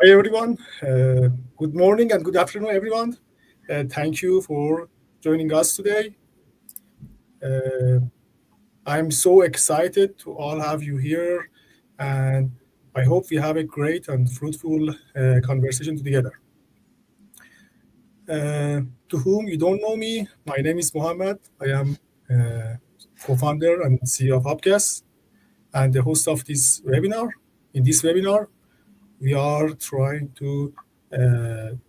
Hi everyone. Good morning and good afternoon, everyone. Thank you for joining us today. Uh, I'm so excited to all have you here, and I hope we have a great and fruitful conversation together. To whom you don't know me, my name is Mohammed. I am co-founder and CEO of Hubbcast and the host of this webinar. In this webinar, we are trying to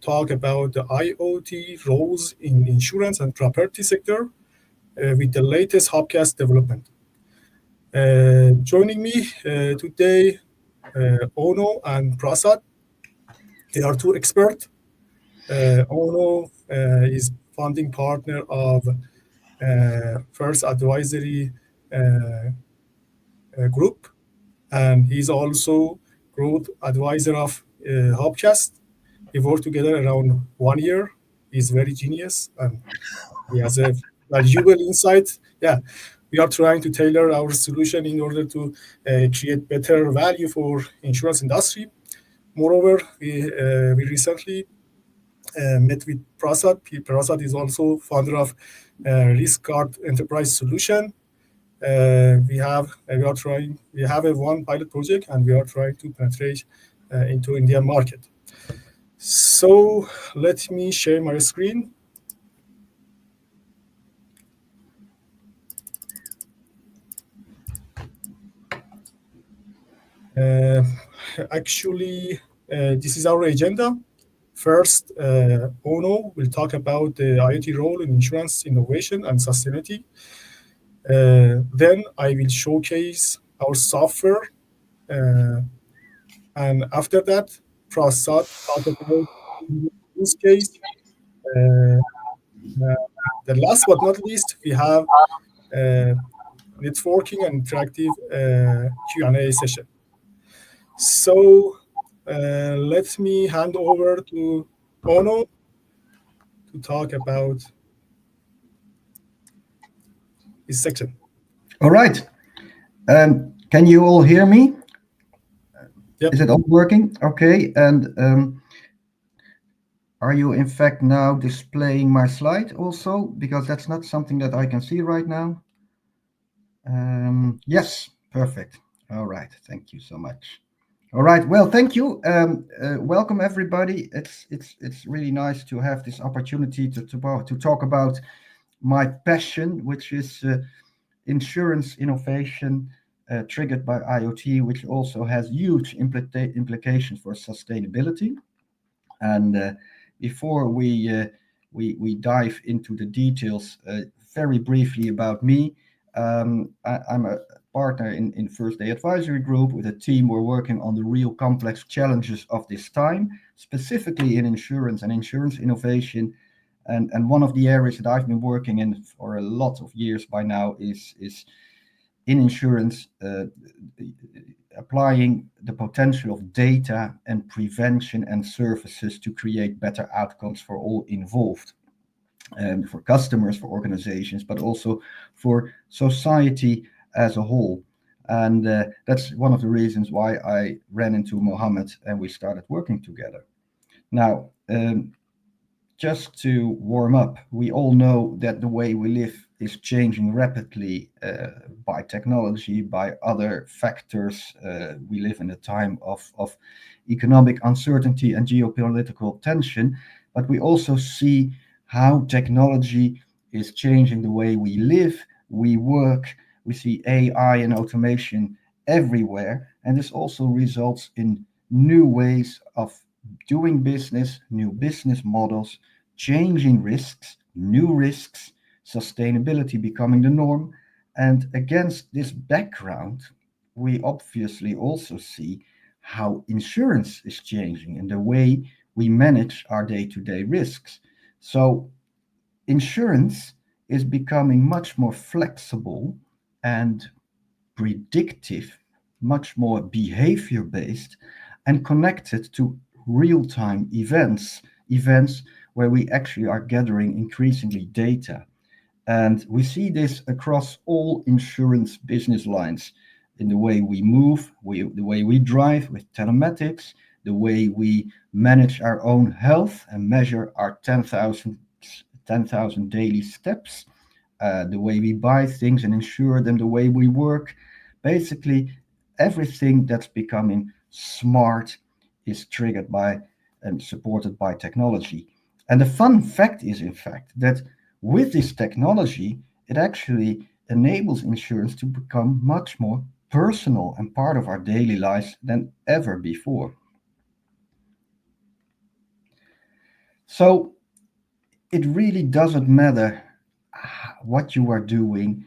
talk about the IoT roles in insurance and property sector with the latest Hubcast development. Joining me today, Ono and Prasad. They are two experts. Ono is founding partner of First Advisory Group, and he's also growth advisor of Hubcast. We worked together around 1 year. He's very genius and he has a valuable insight. Yeah, we are trying to tailor our solution in order to create better value for insurance industry. Moreover, we recently met with Prasad. Prasad is also founder of Risk Guard Enterprise Solution. We have a one pilot project and we are trying to penetrate into Indian market. So let me share my screen. Uh, this is our agenda. First, Ono will talk about the IoT role in insurance innovation and sustainability. Then I will showcase our software, and after that, Prasad talk about use case. Uh, uh, the last but not least, we have uh, networking and interactive Q&A session. So let me hand over to Ono to talk about his section. All right. Can you all hear me? Yep. Is it all working? Okay. And are you in fact now displaying my slide also? Because that's not something that I can see right now. Yes, perfect. All right. Thank you so much. All right. Well, thank you. Welcome everybody. It's really nice to have this opportunity to talk about my passion, which is insurance innovation triggered by IoT, which also has huge implications for sustainability. And before we dive into the details, very briefly about me, I'm a partner in First Day Advisory Group. With a team, we're working on the real complex challenges of this time, specifically in insurance and insurance innovation. And one of the areas that I've been working in for a lot of years by now is in insurance, applying the potential of data and prevention and services to create better outcomes for all involved, for customers, for organizations, but also for society as a whole. And that's one of the reasons why I ran into Mohammed and we started working together. Now, just to warm up, we all know that the way we live is changing rapidly by technology, by other factors. We live in a time of economic uncertainty and geopolitical tension, but we also see how technology is changing the way we live, we work. We see AI and automation everywhere, and this also results in new ways of doing business, new business models, changing risks, new risks, sustainability becoming the norm. And against this background, we obviously also see how insurance is changing and the way we manage our day-to-day risks. So insurance is becoming much more flexible and predictive, much more behavior based, and connected to real time events where we actually are gathering increasingly data. And we see this across all insurance business lines in the way we move, the way we drive with telematics, the way we manage our own health and measure our 10,000 daily steps, the way we buy things and insure them, the way we work. Basically, everything that's becoming smart is triggered by and supported by technology. And the fun fact is, in fact, that with this technology, it actually enables insurance to become much more personal and part of our daily lives than ever before. So it really doesn't matter what you are doing,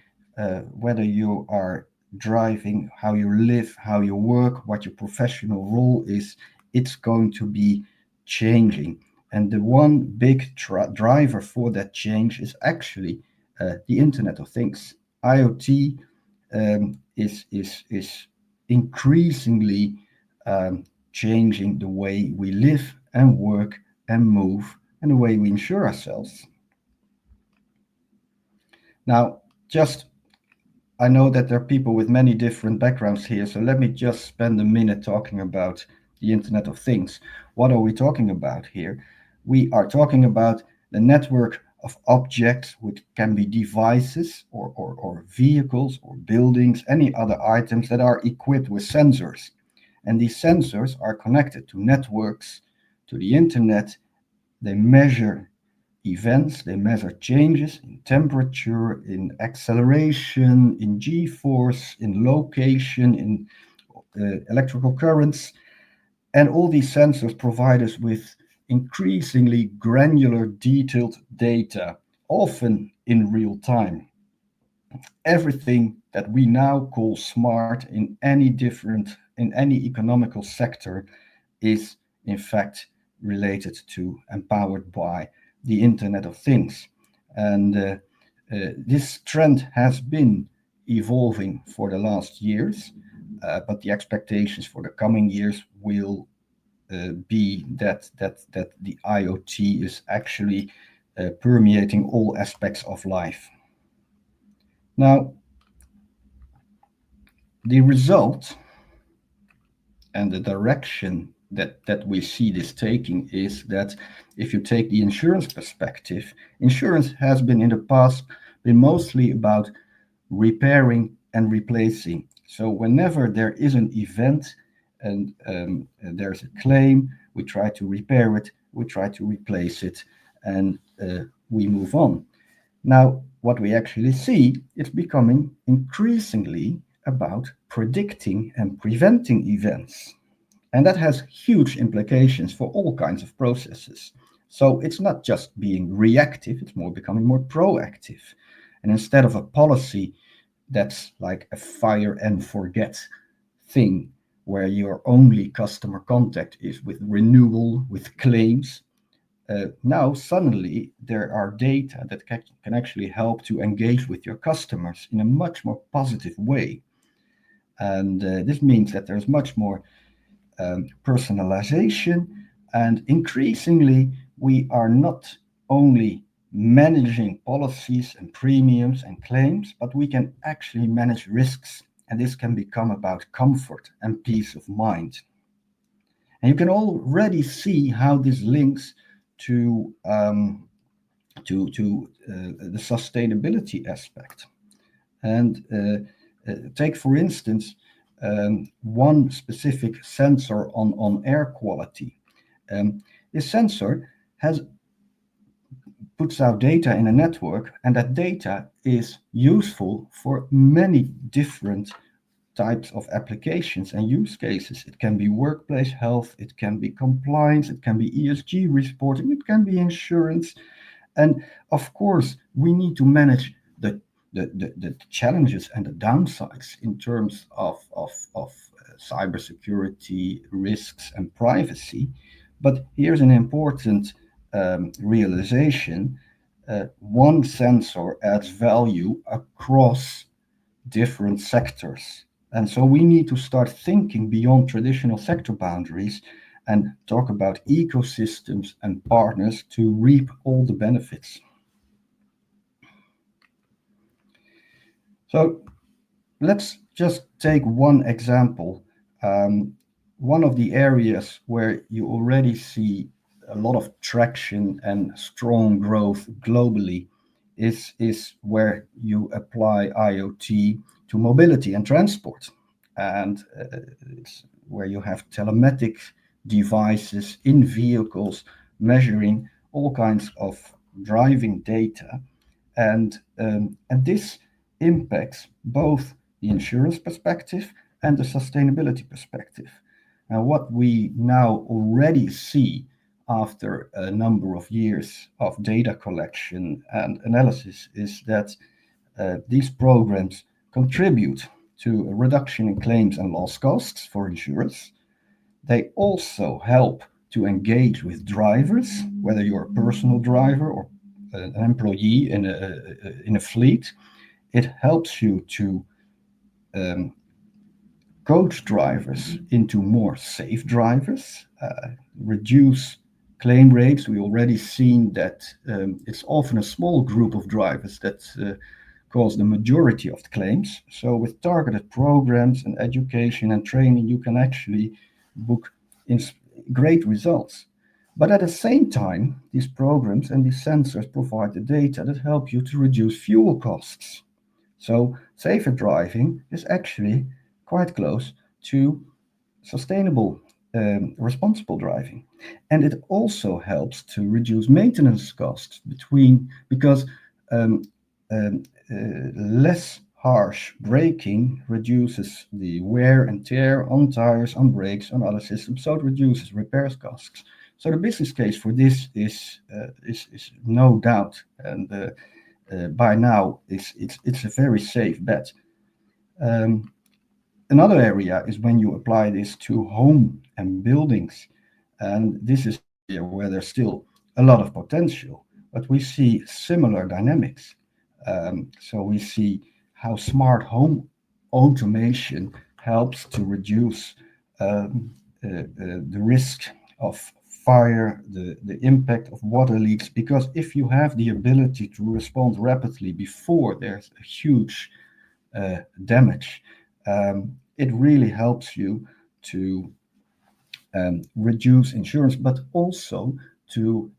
whether you are driving, how you live, how you work, what your professional role is, it's going to be changing. And the one big driver for that change is actually the Internet of Things. IoT is increasingly changing the way we live and work and move and the way we insure ourselves. Now, just I know that there are people with many different backgrounds here, so let me just spend a minute talking about the Internet of Things. What are we talking about here? We are talking about the network of objects, which can be devices or vehicles or buildings, any other items that are equipped with sensors. And these sensors are connected to networks, to the internet. They measure events, they measure changes in temperature, in acceleration, in g force, in location, in electrical currents. And all these sensors provide us with increasingly granular, detailed data, often in real time. Everything that we now call smart in any economical sector is in fact related to, empowered by the Internet of Things. And this trend has been evolving for the last years, but the expectations for the coming years will be that the IoT is actually permeating all aspects of life. Now, the result and the direction that we see this taking is that if you take the insurance perspective, insurance has been in the past been mostly about repairing and replacing. So whenever there is an event and there's a claim, we try to repair it, we try to replace it, and we move on. Now, what we actually see, it's becoming increasingly about predicting and preventing events. And that has huge implications for all kinds of processes. So it's not just being reactive, it's more becoming more proactive. And instead of a policy that's like a fire and forget thing, where your only customer contact is with renewal, with claims, now suddenly there are data that can actually help to engage with your customers in a much more positive way. And this means that there's much more personalization, and increasingly we are not only managing policies and premiums and claims, but we can actually manage risks. And this can become about comfort and peace of mind. And you can already see how this links to the sustainability aspect. And take, for instance, one specific sensor on air quality. This sensor has puts out data in a network, and that data is useful for many different types of applications and use cases. It can be workplace health, it can be compliance, it can be ESG reporting, it can be insurance. And of course, we need to manage the challenges and the downsides in terms of cybersecurity risks and privacy. But here's an important realization. One sensor adds value across different sectors. And so we need to start thinking beyond traditional sector boundaries and talk about ecosystems and partners to reap all the benefits. So let's just take one example. one of the areas where you already see a lot of traction and strong growth globally is where you apply IoT to mobility and transport. And it's where you have telematic devices in vehicles measuring all kinds of driving data. And this impacts both the insurance perspective and the sustainability perspective. And what we now already see after a number of years of data collection and analysis is that these programs contribute to a reduction in claims and loss costs for insurers. They also help to engage with drivers, whether you're a personal driver or an employee in a fleet. It helps you to um, coach drivers into more safe drivers, reduce claim rates. We already seen that it's often a small group of drivers that cause the majority of the claims. So with targeted programs and education and training, you can actually book in great results. But at the same time, these programs and these sensors provide the data that help you to reduce fuel costs. So safer driving is actually quite close to sustainable, responsible driving. And it also helps to reduce maintenance costs because um, um, less harsh braking reduces the wear and tear on tires, on brakes, on other systems, so it reduces repairs costs. So the business case for this is no doubt, and by now it's a very safe bet. Um, Another area is when you apply this to home and buildings. And this is an area where there's still a lot of potential, but we see similar dynamics. So we see how smart home automation helps to reduce the risk of fire, the impact of water leaks, because if you have the ability to respond rapidly before there's a huge damage, it really helps you to reduce insurance, but also to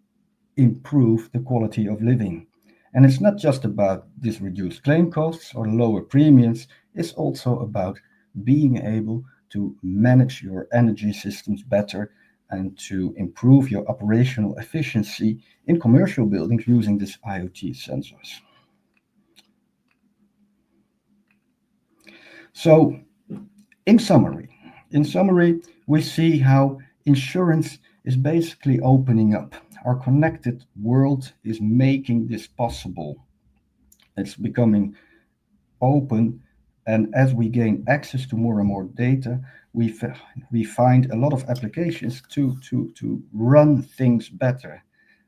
improve the quality of living. And it's not just about these reduced claim costs or lower premiums, it's also about being able to manage your energy systems better and to improve your operational efficiency in commercial buildings using these IoT sensors. So In summary, we see how insurance is basically opening up. Our connected world is making this possible. It's becoming open, and as we gain access to more and more data, we find a lot of applications to run things better.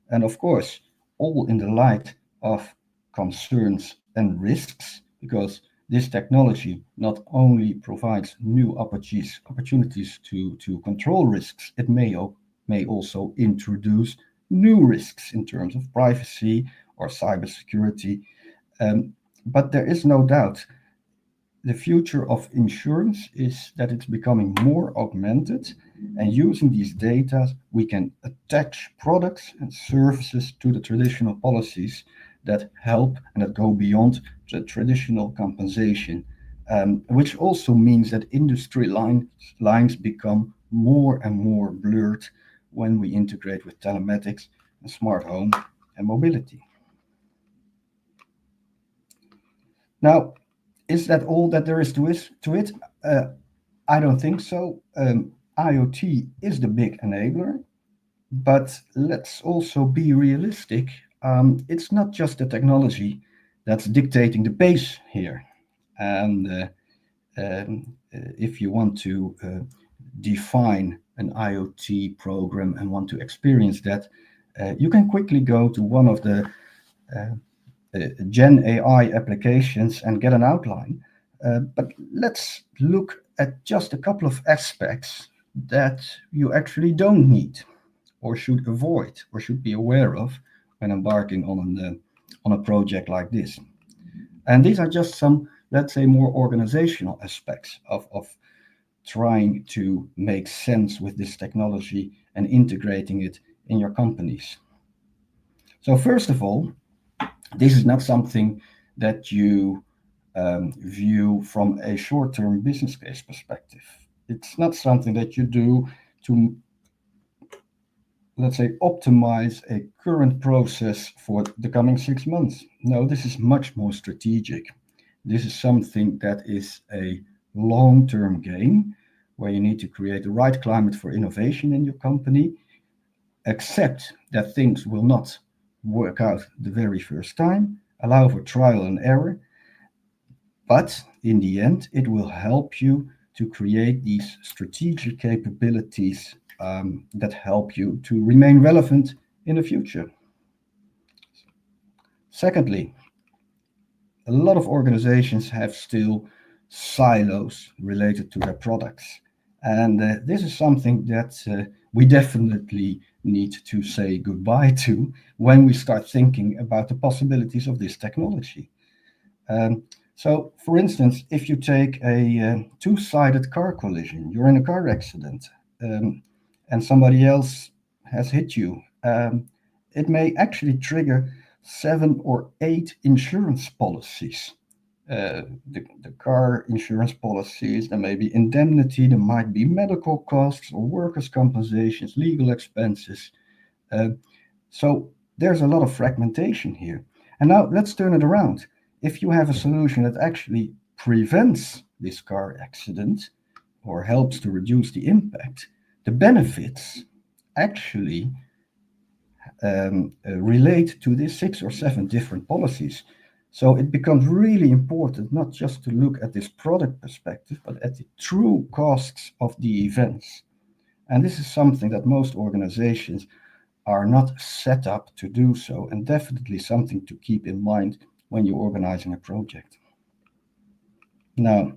And of course, all in the light of concerns and risks, because this technology not only provides new opportunities to control risks, it may also introduce new risks in terms of privacy or cybersecurity. But there is no doubt the future of insurance is that it's becoming more augmented, and using these data, we can attach products and services to the traditional policies that help and that go beyond the traditional compensation, which also means that lines become more and more blurred when we integrate with telematics and smart home and mobility. Now, is that all that there is to it? I don't think so. IoT is the big enabler, but let's also be realistic. It's not just the technology that's dictating the pace here. And if you want to define an IoT program and want to experience that, you can quickly go to one of the uh, Gen AI applications and get an outline. But let's look at just a couple of aspects that you actually don't need or should avoid or should be aware of when embarking on a project like this. And these are just some, let's say, more organizational aspects of trying to make sense with this technology and integrating it in your companies. So, first of all, this is not something that you view from a short term business case perspective. It's not something that you do to, let's say, optimize a current process for the coming 6 months. No, this is much more strategic. This is something that is a long term game where you need to create the right climate for innovation in your company, accept that things will not work out the very first time, allow for trial and error, but in the end, it will help you to create these strategic capabilities that help you to remain relevant in the future. Secondly, a lot of organizations have still silos related to their products. And this is something that we definitely need to say goodbye to when we start thinking about the possibilities of this technology. Um, so, for instance, if you take a two-sided car collision, you're in a car accident, and somebody else has hit you, it may actually trigger 7 or 8 insurance policies. The car insurance policies, there may be indemnity, there might be medical costs or workers' compensations, legal expenses. Uh, so there's a lot of fragmentation here. And now let's turn it around. If you have a solution that actually prevents this car accident or helps to reduce the impact, the benefits actually relate to these 6 or 7 different policies. So it becomes really important not just to look at this product perspective, but at the true costs of the events. And this is something that most organizations are not set up to do so, and definitely something to keep in mind when you're organizing a project. Now,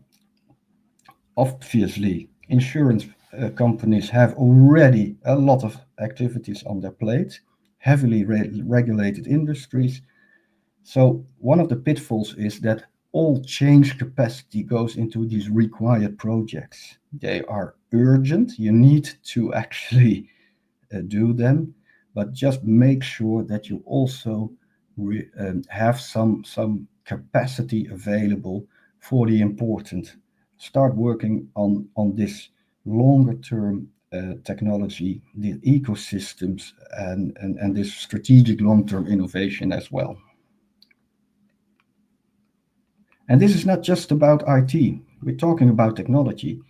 obviously, insurance companies have already a lot of activities on their plate, heavily regulated industries. So, one of the pitfalls is that all change capacity goes into these required projects. They are urgent, you need to actually do them, but just make sure that you also have some capacity available for the important. Start working on this longer term technology, the ecosystems, and this strategic long term innovation as well. And this is not just about IT. We're talking about technology,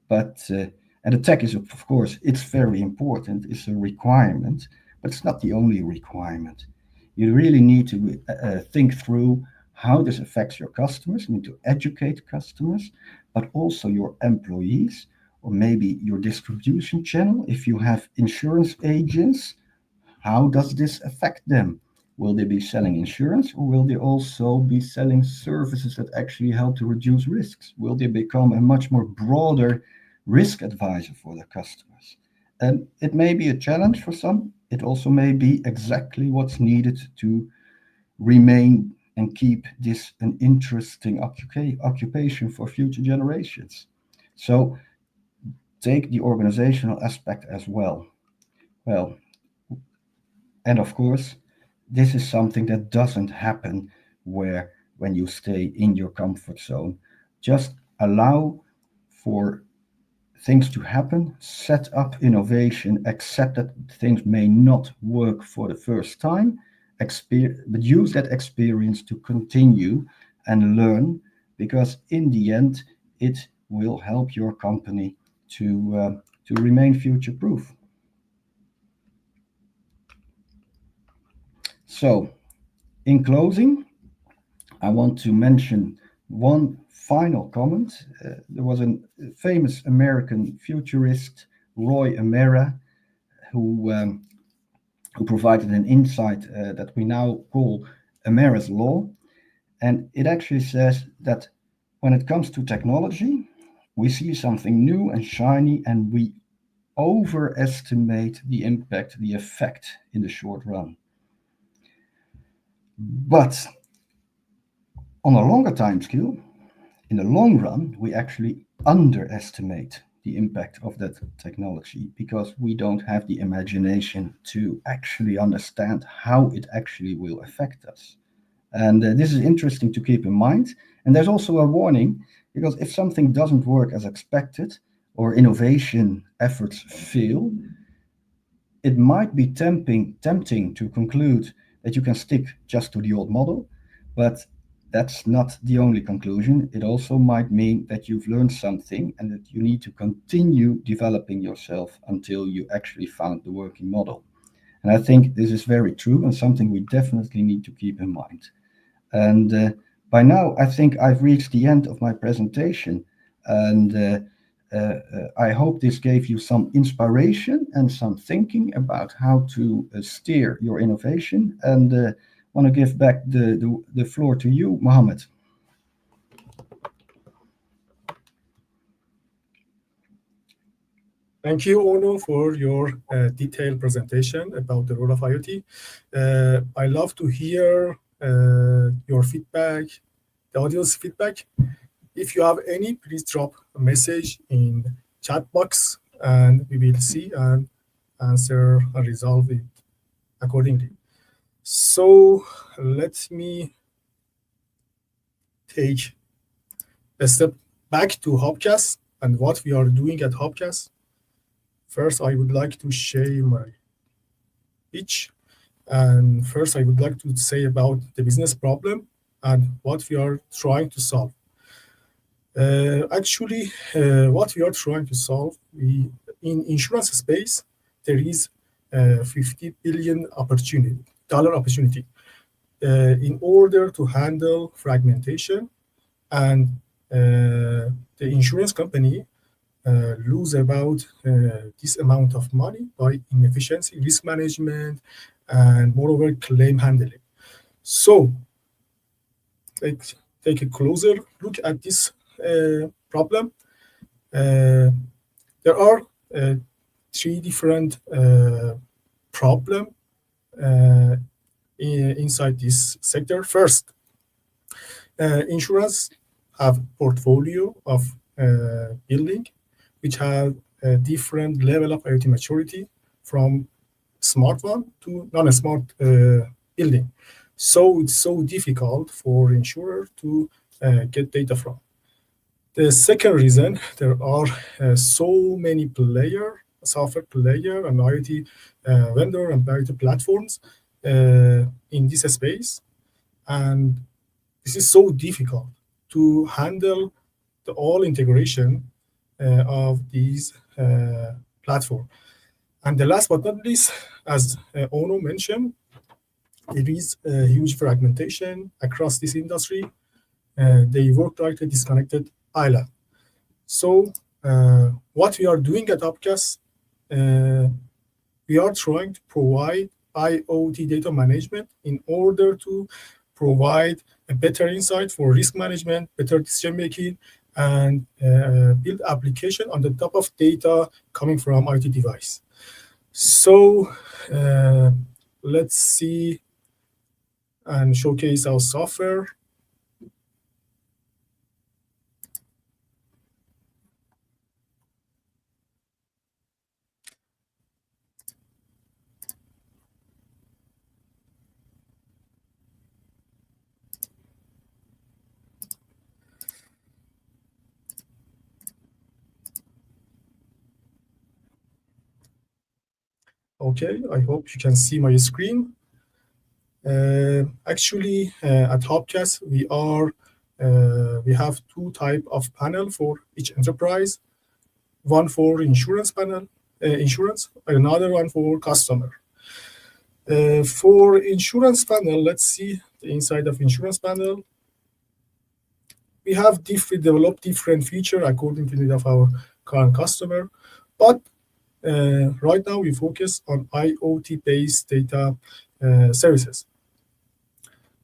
but and the tech is, of course, it's very important. It's a requirement, but it's not the only requirement. You really need to think through how this affects your customers. You need to educate customers, but also your employees, or maybe your distribution channel. If you have insurance agents, how does this affect them? Will they be selling insurance, or will they also be selling services that actually help to reduce risks? Will they become a much more broader risk advisor for their customers? And it may be a challenge for some. It also may be exactly what's needed to remain and keep this an interesting occupation for future generations. So take the organizational aspect as well. Well, and of course, this is something that doesn't happen where when you stay in your comfort zone. Just allow for things to happen, set up innovation, accept that things may not work for the first time, but use that experience to continue and learn, because in the end, it will help your company to remain future proof. So, in closing, I want to mention one final comment. There was a famous American futurist, Roy Amera, who, um, who provided an insight that we now call Amera's Law. And it actually says that when it comes to technology, we see something new and shiny, and we overestimate the impact, the effect in the short run. But on a longer time scale, in the long run, we actually underestimate the impact of that technology because we don't have the imagination to actually understand how it actually will affect us. And this is interesting to keep in mind. And there's also a warning because if something doesn't work as expected or innovation efforts fail, it might be tempting to conclude that you can stick just to the old model, but that's not the only conclusion. It also might mean that you've learned something and that you need to continue developing yourself until you actually found the working model. And I think this is very true and something we definitely need to keep in mind. And by now, I think I've reached the end of my presentation. And I hope this gave you some inspiration and some thinking about how to steer your innovation. And want to give back the floor to you, Mohammed. Thank you, Ono, for your detailed presentation about the role of IoT. I love to hear your feedback, the audience feedback. If you have any, please drop a message in chat box, and we will see and answer and resolve it accordingly. So let me take a step back to Hubbcast and what we are doing at Hubbcast. First, I would like to share my pitch. And first, I would like to say about the business problem and what we are trying to solve. Actually, what we are trying to solve, in insurance space, there is a $50 billion opportunity in order to handle fragmentation, and the insurance company lose about this amount of money by inefficiency, risk management, and moreover claim handling. So take a closer look at this problem. There are three different problems inside this sector. First, insurance have portfolio of building which have a different level of IoT maturity from smart one to non-smart building. So it's so difficult for insurer to get data from. The second reason, there are so many software player and IoT vendor and IoT platforms in this space. And this is so difficult to handle the all integration of these platform. And the last but not least, as Ono mentioned, there is a huge fragmentation across this industry. They work like a disconnected island. So what we are doing at Upcast, we are trying to provide IoT data management in order to provide a better insight for risk management, better decision making, and build application on the top of data coming from IoT device. So let's see and showcase our software. Okay, I hope you can see my screen. Actually, at Hubbcast, we have two type of panel for each enterprise. One for insurance panel, insurance, another one for customer. For insurance panel, let's see the inside of insurance panel. We have developed different feature according to the need of our current customer, but right now we focus on IoT-based data services.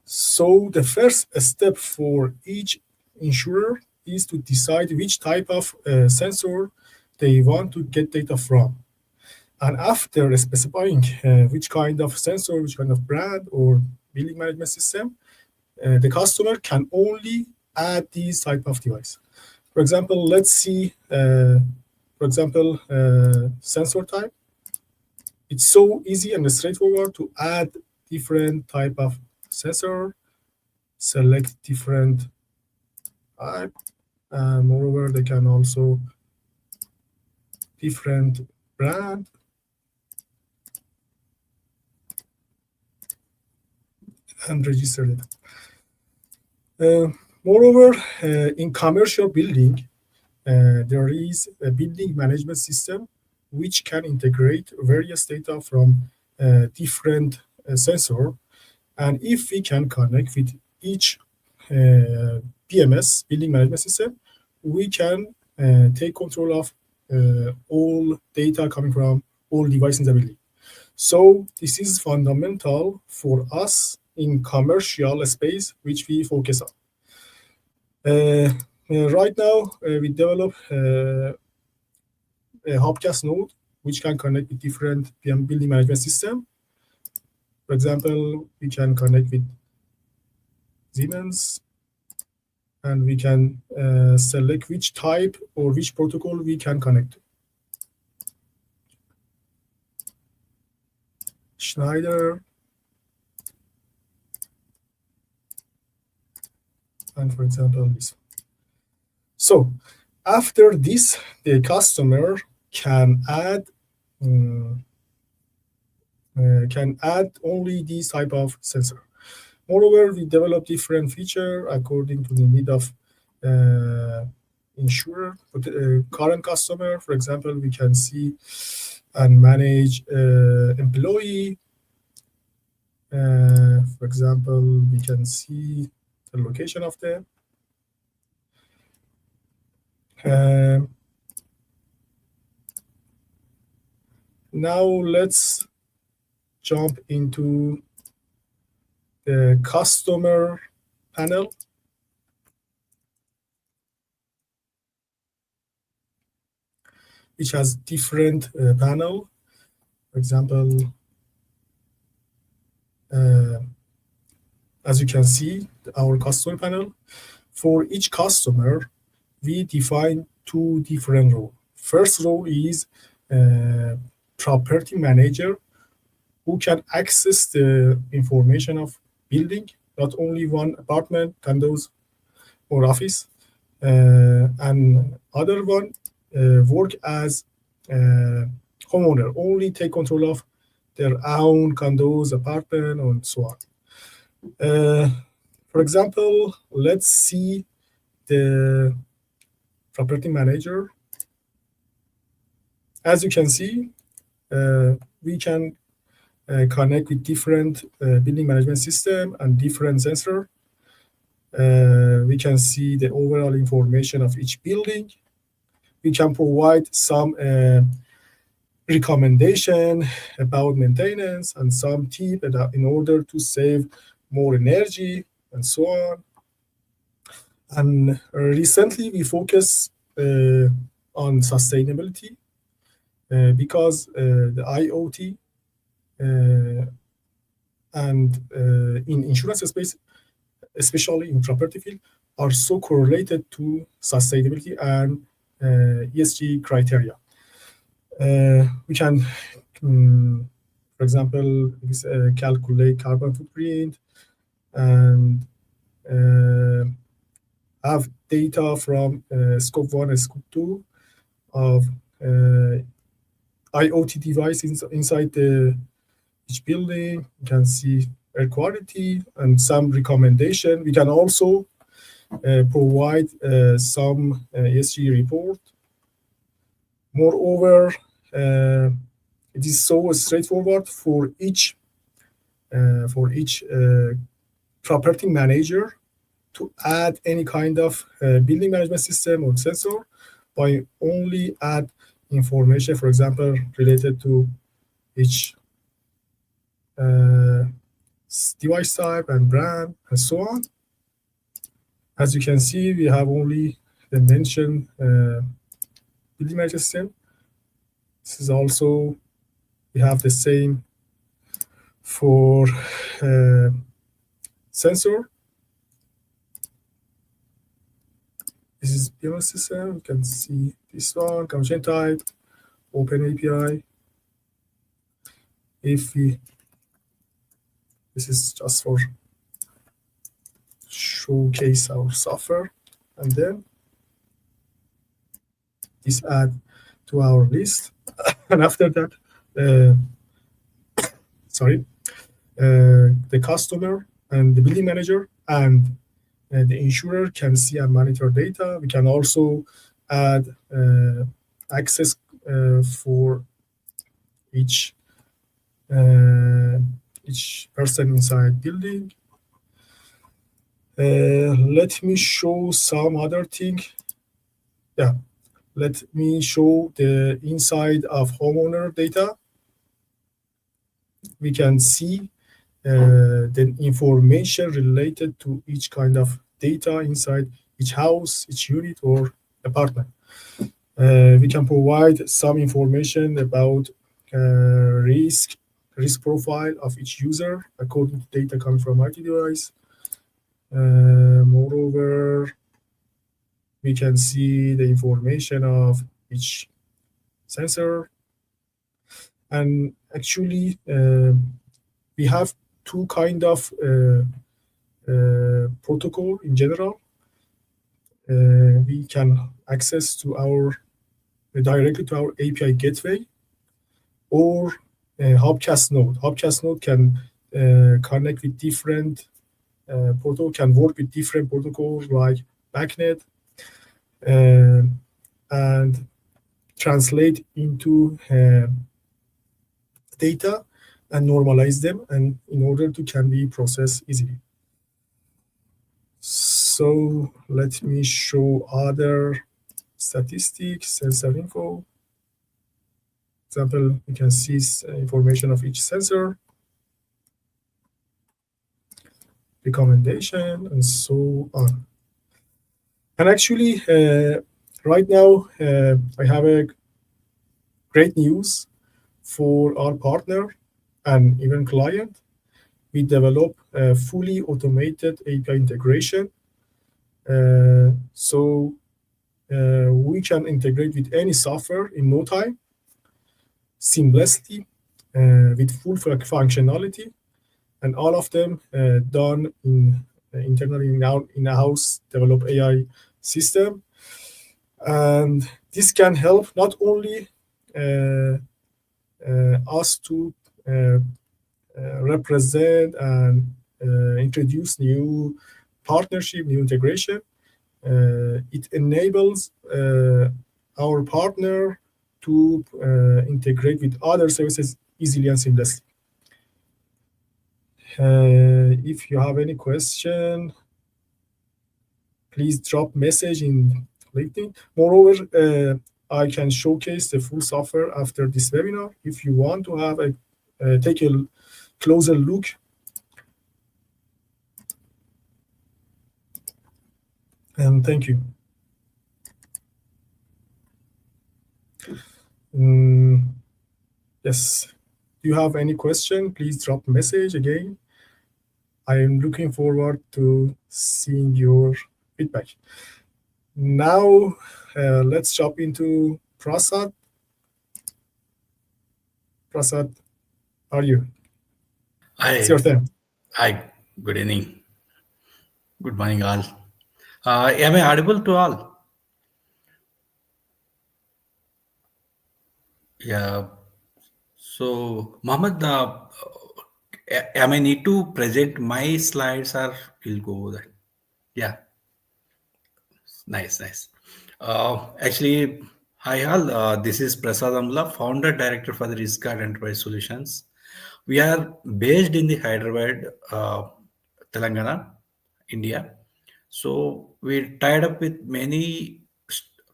So the first step for each insurer is to decide which type of sensor they want to get data from. And after specifying which kind of sensor, which kind of brand or building management system, the customer can only add these type of device. For example, let's see, for For example, sensor type. It's so easy and straightforward to add different type of sensor, select different type, and moreover, they can also different brand and register it. Moreover, in commercial building, there is a building management system which can integrate various data from different sensor. And if we can connect with each BMS, building management system, we can take control of all data coming from all devices in the building. So this is fundamental for us in commercial space, which we focus on. Right now, we develop a Hubbcast node, which can connect with different building management system. For example, we can connect with Siemens, and we can select which type or which protocol we can connect to. Schneider, and for example, this. So after this, the customer can add only this type of sensor. Moreover, we develop different feature according to the need of insurer. For the current customer, for example, we can see and manage employee. For example, we can see the location of them. Now let's jump into the customer panel. Which has different panel. For example, as you can see, our customer panel. For each customer, we define two different roles. First role is property manager, who can access the information of building, not only one apartment, condos, or office. And other one work as homeowner, only take control of their own condos, apartment, and so on. For example, let's see the property manager. As you can see, we can connect with different building management system and different sensor. We can see the overall information of each building. We can provide some recommendation about maintenance and some tip in order to save more energy and so on. And recently we focus on sustainability because the IoT and in insurance space, especially in property field, are so correlated to sustainability and ESG criteria. We can, for example, calculate carbon footprint and have data from scope 1 and scope 2 of IoT devices inside each building. You can see air quality and some recommendation. We can also provide some ESG report. Moreover, it is so straightforward for each property manager to add any kind of building management system or sensor by only add information, for example, related to each device type and brand and so on. As you can see, we have only the mentioned building management system. This is also, we have the same for sensor. This is PMS system. You can see this one, convention type, open API. If we, this is just for showcase our software, and then this add to our list. And after that, uh, sorry, the customer and the building manager and the insurer can see and monitor data. We can also add access for each uh, each person inside building. Let me show some other thing. Yeah, let me show the inside of homeowner data. We can see the information related to each kind of data inside each house, each unit or apartment. We can provide some information about risk, risk profile of each user according to data coming from IoT device. Moreover, we can see the information of each sensor. And actually, we have two kind of protocol in general. We can access to our directly to our API gateway or Hubbcast node. Hubbcast node can connect with different protocol, can work with different protocols like BACnet and translate into data and normalize them, and in order to can be processed easily. So let me show other statistics, sensor info. Example, you can see information of each sensor, recommendation, and so on. And actually, right now, I have a great news for our partner and even client. We develop a fully automated API integration. So we can integrate with any software in no time, seamlessly, with full functionality, and all of them done in internally in a house developed AI system. And this can help not only us to represent and introduce new partnership, new integration. It enables our partner to integrate with other services easily and seamlessly. If you have any question, please drop message in LinkedIn. Moreover, I can showcase the full software after this webinar. If you want to have a take a closer look. And thank you. Yes. Do you have any question? Please drop message again. I am looking forward to seeing your feedback. Now, let's jump into Prasad. Prasad, are you? It's your Hi, turn. hi, good evening, good morning, all. Am I audible to all? Yeah. So, Mohammed, am I need to present my slides or we'll go that? Yeah, nice, nice. Actually, hi all. This is Prasad Anumula, founder director for the Risk Guard Enterprise Solutions. We are based in the Hyderabad, Telangana, India. So we tied up with many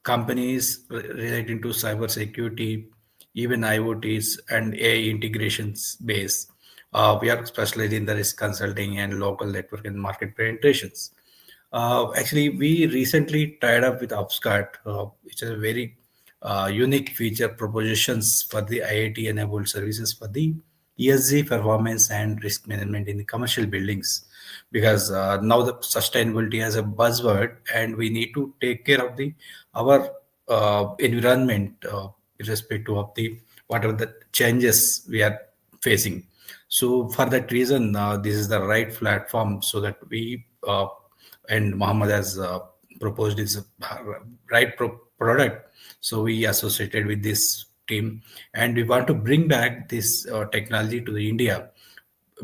companies relating to cyber security, even IoTs and AI integrations base. We are specialized in the risk consulting and local network and market penetrations. Actually, we recently tied up with Upstart, which is a very unique feature propositions for the IoT-enabled services for the ESG performance and risk management in the commercial buildings, because now the sustainability as a buzzword, and we need to take care of the our environment, irrespective of the whatever the changes we are facing. So for that reason, this is the right platform, so that we and Muhammad has proposed is right product. So we associated with this team, and we want to bring back this technology to the India,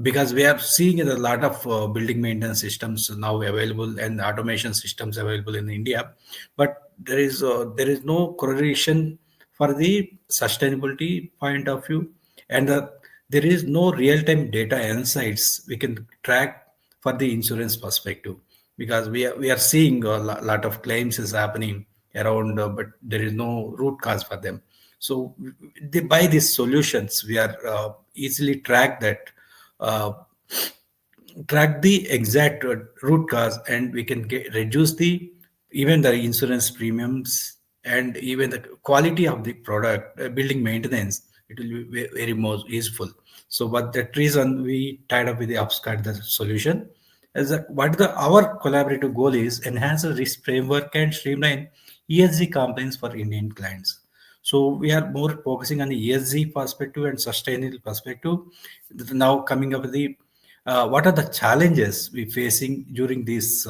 because we are seeing a lot of building maintenance systems now available and automation systems available in India, but there is no correlation for the sustainability point of view, and there is no real-time data insights we can track for the insurance perspective, because we are seeing a lot of claims is happening around, but there is no root cause for them. So by these solutions, we are easily uh, track the exact root cause, and we can reduce the even the insurance premiums, and even the quality of the product building maintenance. It will be very most useful. So but that reason we tied up with the upscale the solution, as what the our collaborative goal is enhance the risk framework and streamline ESG compliance for Indian clients. So we are more focusing on the ESG perspective and sustainable perspective. Now coming up with the what are the challenges we facing during these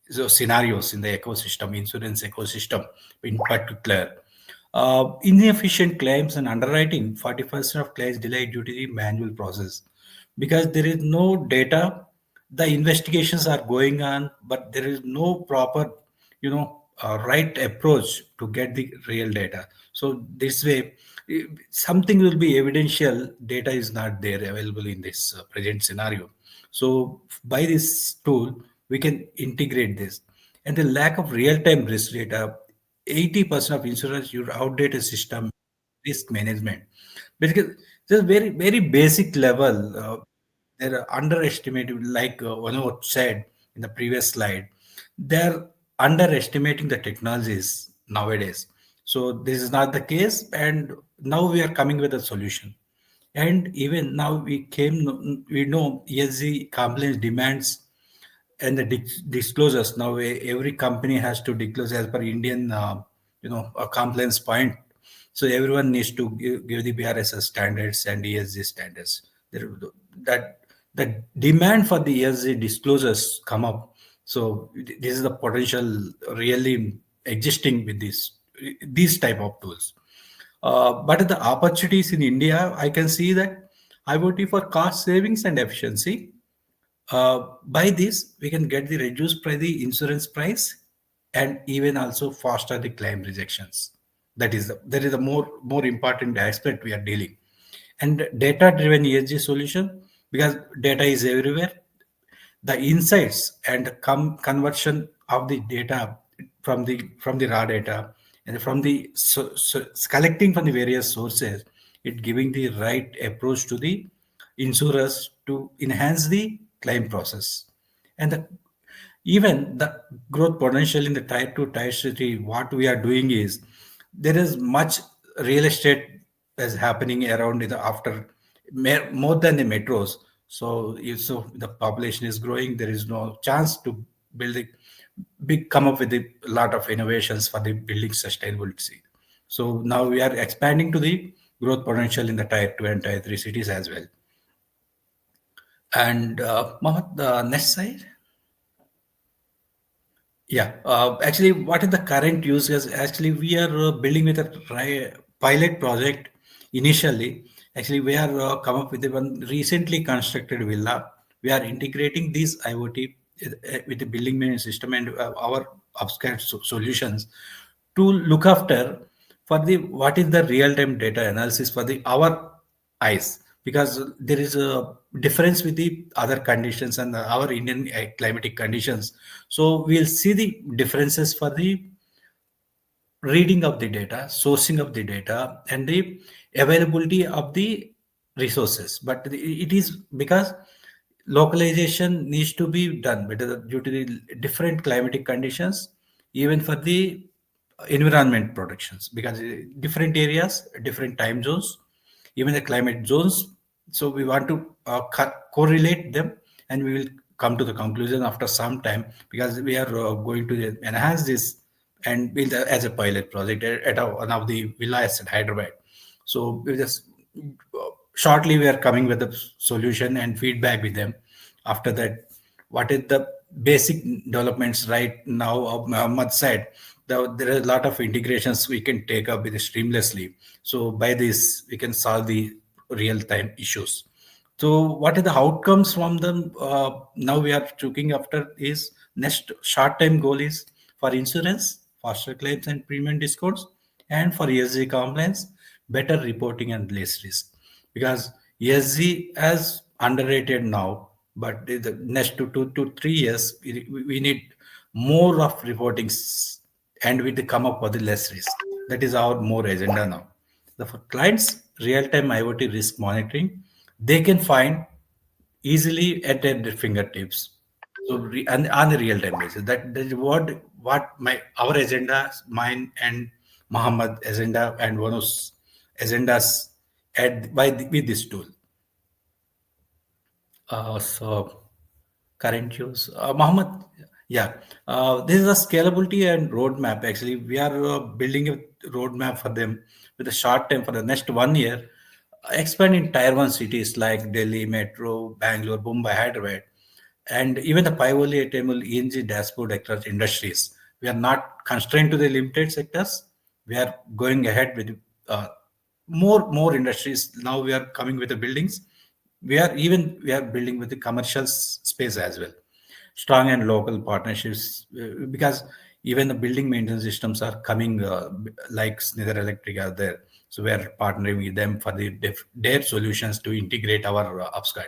scenarios in the ecosystem, insurance ecosystem in particular. Inefficient claims and underwriting, 40% of claims delayed due to the manual process, because there is no data. The investigations are going on, but there is no proper, right approach to get the real data. So this way, something will be evidential. Data is not there available in this present scenario. So by this tool, we can integrate this. And the lack of real-time risk data, 80% of insurance use outdated system risk management, because just very very basic level. They're underestimated, like Onno said in the previous slide. They're underestimating the technologies nowadays. So this is not the case, and now we are coming with a solution. And even now we know ESG compliance demands and the disclosures. Now every company has to disclose as per Indian a compliance point. So everyone needs to give the BRSS standards and ESG standards. There, that the demand for the ESG disclosures come up. So this is the potential really existing with these type of tools. But the opportunities in India, I can see that IoT for cost savings and efficiency. By this, we can get the reduced by the insurance price, and even also faster the claim rejections. That is a more important aspect we are dealing. And data driven ESG solution, because data is everywhere. The insights and conversion of the data from the raw data, and from the collecting from the various sources, it giving the right approach to the insurers to enhance the claim process. And even the growth potential in the type 2 type 3, what we are doing is, there is much real estate is happening around in the after more than the metros. So so the population is growing, there is no chance to build a big come up with a lot of innovations for the building sustainability. So now we are expanding to the growth potential in the tier 2 and tier 3 cities as well. And Mohammed, the next slide. Yeah, actually, what is the current use? Is actually we are building with a pilot project initially. Actually, we are come up with a one recently constructed villa. We are integrating these IoT with the building management system and our upscale solutions to look after for the what is the real time data analysis for the our eyes, because there is a difference with the other conditions and our Indian climatic conditions. So we'll see the differences for the reading of the data, sourcing of the data, and the availability of the resources. But it is because localization needs to be done, but due to the different climatic conditions, even for the environment protections, because different areas, different time zones, even the climate zones So we want to correlate them, and we will come to the conclusion after some time, because we are going to enhance this and build as a pilot project at one of the villas at Hyderabad. So we just shortly we are coming with a solution and feedback with them. After that, what is the basic developments right now of Muhammad said, there are a lot of integrations we can take up with streamlessly. So by this we can solve the real time issues. So what are the outcomes from them? Now we are looking after is next short time goal is for insurance, faster claims and premium discounts, and for ESG compliance, better reporting and less risk. Because ESG is underrated now, but the next 2 to 3 years we need more of reportings, and we to come up with the less risk. That is our more agenda now. For clients, real-time IoT risk monitoring, they can find easily at their fingertips. So on a real-time basis. That is what my our agenda, mine and Muhammad agenda and Vanu's agendas with this tool. So current use. Mohammed, yeah. This is a scalability and roadmap. Actually, we are building a roadmap for them with a short time for the next 1 year. Expand in tier one cities like Delhi, Metro, Bangalore, Mumbai, Hyderabad, and even the Pivoli Tamil ENG dashboard across industries. We are not constrained to the limited sectors. We are going ahead with uh, more industries. Now we are coming with the buildings. We are building with the commercial space as well. Strong and local partnerships, because even the building maintenance systems are coming, like Snither Electric are there. So we are partnering with them for their solutions to integrate our upscale.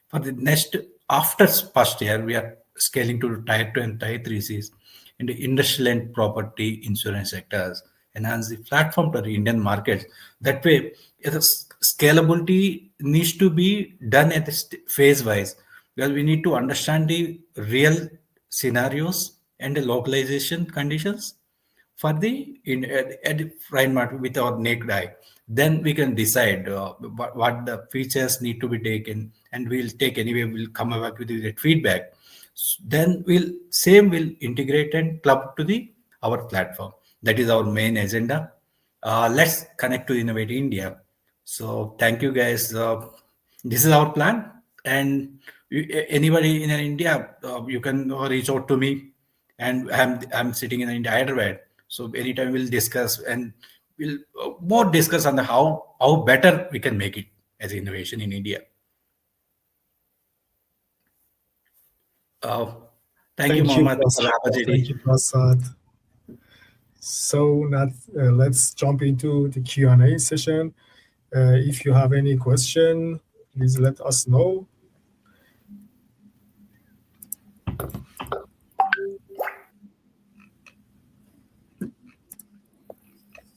For the next, after first year, we are scaling to tier 2 and tier 3 Cs in the industrial and property insurance sectors, enhance the platform to the Indian markets. That way, scalability needs to be done at the phase wise. Well, we need to understand the real scenarios and the localization conditions for the at the prime market with our naked eye. Then we can decide what the features need to be taken, and we'll take anyway. We'll come back with the feedback. Then will integrate and club to the our platform. That is our main agenda. Let's connect to Innovate India. So thank you guys. This is our plan, and anybody in India, you can reach out to me, and I'm sitting in India, Hyderabad. So anytime we'll discuss, and we'll more discuss on the how better we can make it as innovation in India. Uh, Thank you, Thank you, Mohammed, for the Thank opportunity. you, Prasad. So now let's jump into the Q&A session. If you have any question, please let us know.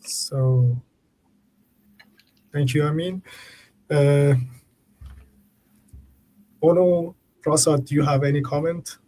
So thank you, Amin. Uh, Ono, Prasad, do you have any comment?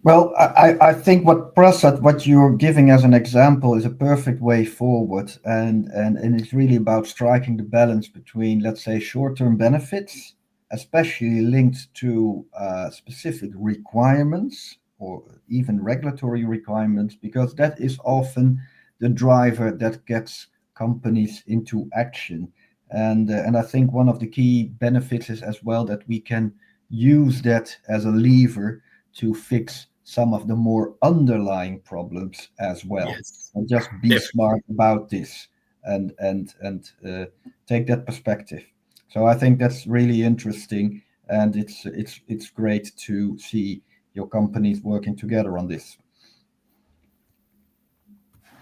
Well, I think what Prasad, what you're giving as an example is a perfect way forward. And it's really about striking the balance between, let's say, short-term benefits, especially linked to specific requirements or even regulatory requirements, because that is often the driver that gets companies into action. And I think one of the key benefits is as well that we can use that as a lever to fix some of the more underlying problems as well. Yes, And just be definitely. smart about this and take that perspective. So I think that's really interesting, and it's great to see your companies working together on this.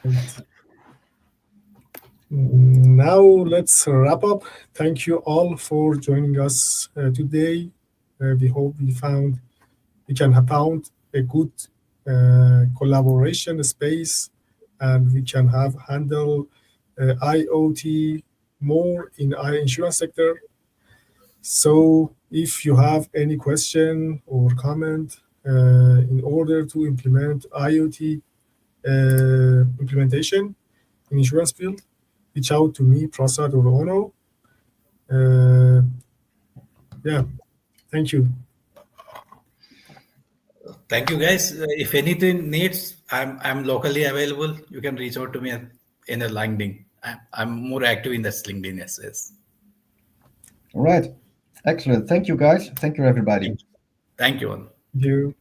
Great. Now let's wrap up. Thank you all for joining us today. We hope we can have found a good collaboration space, and we can have handle IoT more in our insurance sector. So if you have any question or comment in order to implement IoT implementation in insurance field, reach out to me, Prasad or Ono. Uh, yeah, thank you. Thank you, guys. If anything needs, I'm locally available. You can reach out to me in a LinkedIn. I'm more active in this LinkedIn. Yes, yes. All right. Excellent. Thank you, guys. Thank you, everybody. Thank you. Thank you all. Thank you.